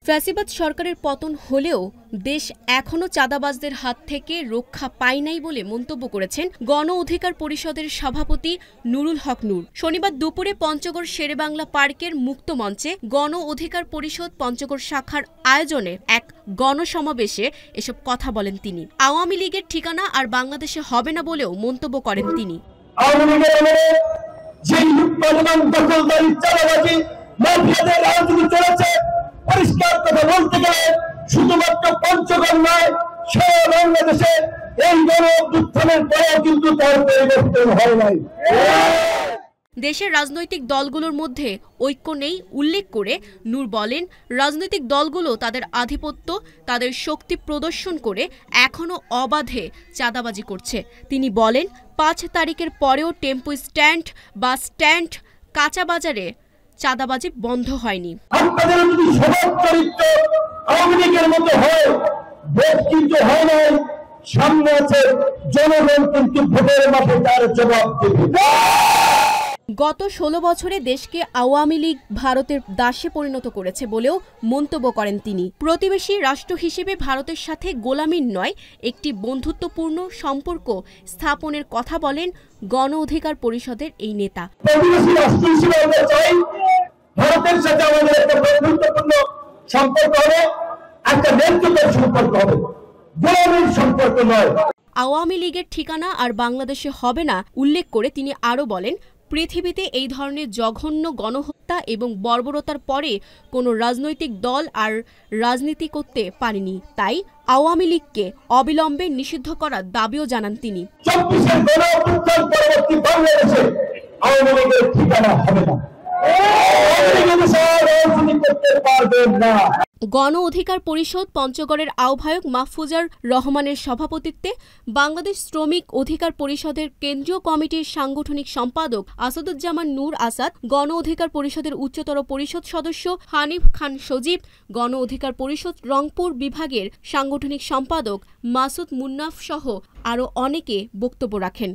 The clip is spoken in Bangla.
ফ্যাসিবাদ সরকারের পতন হলেও দেশ এখনো চাঁদাবাজদের হাত থেকে রক্ষা পায় নাই বলে মন্তব্য করেছেন গণ অধিকার পরিষদের সভাপতি নুরুল হক নূর। শনিবার দুপুরে পঞ্চগড় শেরেবাংলা পার্কের মুক্ত মঞ্চে গণ অধিকার পরিষদ পঞ্চগড় শাখার আয়োজনে এক গণসমাবেশে এসব কথা বলেন তিনি। আওয়ামী লীগের ঠিকানা আর বাংলাদেশে হবে না বলেও মন্তব্য করেন তিনি। পরিষ্কার কথা বলতে গেলে শুধুমাত্র পঞ্চগড় নয়, সারা বাংলাদেশে এই গণ অভ্যুত্থানের পরেও কিন্তু তার পরিবর্তন হয় নাই। দেশের রাজনৈতিক দলগুলোর মধ্যে ঐক্য নেই উল্লেখ করে নূর বলেন, রাজনৈতিক দলগুলো তাদের আধিপত্য, তাদের শক্তি প্রদর্শন করে এখনো অবাধে চাঁদাবাজি করছে। তিনি বলেন, ৫ তারিখের পরেও টেম্পো স্ট্যান্ড, বাস স্ট্যান্ড, কাঁচা বাজারে চাঁদাবাজি বন্ধ হয়নি। আপনাদের যদি স্বভাব চরিত্র আওয়ামী লীগের মতো হয়, ভোট কিন্তু হয় নাই, সামনে আছে জনগণ, কিন্তু ভোটের মাঠে তার জবাব দেবে। গত ১৬ বছরে দেশকে আওয়ামী লীগ ভারতের দাসে পরিণত করেছে বলেও মন্তব্য করেন তিনি। প্রতিবেশী রাষ্ট্র হিসেবে ভারতের সাথে গোলামির নয়, একটি বন্ধুত্বপূর্ণ সম্পর্ক স্থাপনের কথা বলেন গণ অধিকার পরিষদের এই নেতা। প্রতিবেশী রাষ্ট্র হিসেবে আমরা চাই ভারতের সাথে আমাদের একটা বন্ধুত্বপূর্ণ সম্পর্ক হবে, একটা নেতৃত্বের সম্পর্ক হবে, গোলামির সম্পর্ক নয়। আওয়ামী লীগের ঠিকানা আর বাংলাদেশে হবে না উল্লেখ করে তিনি আরও বলেন, পৃথিবীতে এই ধরনের জঘন্য গণহত্যা এবং বর্বরতার পরে কোনো রাজনৈতিক দল আর রাজনীতি করতে পারেনি। তাই আওয়ামী লীগকে অবিলম্বে নিষিদ্ধ করার দাবিও জানান তিনি। ২৪-এর গণঅভ্যুত্থান পরবর্তী বাংলাদেশে আওয়ামী লীগের ঠিকানা হবে না, গণ অধিকার পরিষদ পঞ্চগড়ের আহ্বায়ক মাহফুজার রহমানের সভাপতিত্বে বাংলাদেশ শ্রমিক অধিকার পরিষদের কেন্দ্রীয় কমিটির সাংগঠনিক সম্পাদক আসাদুজ্জামান নূর আসাদ, গণ অধিকার পরিষদের উচ্চতর পরিষদ সদস্য হানিফ খান সজীব, গণ অধিকার পরিষদ রংপুর বিভাগের সাংগঠনিক সম্পাদক মাসুদ মুন্নাফ সহ আরও অনেকে বক্তব্য রাখেন।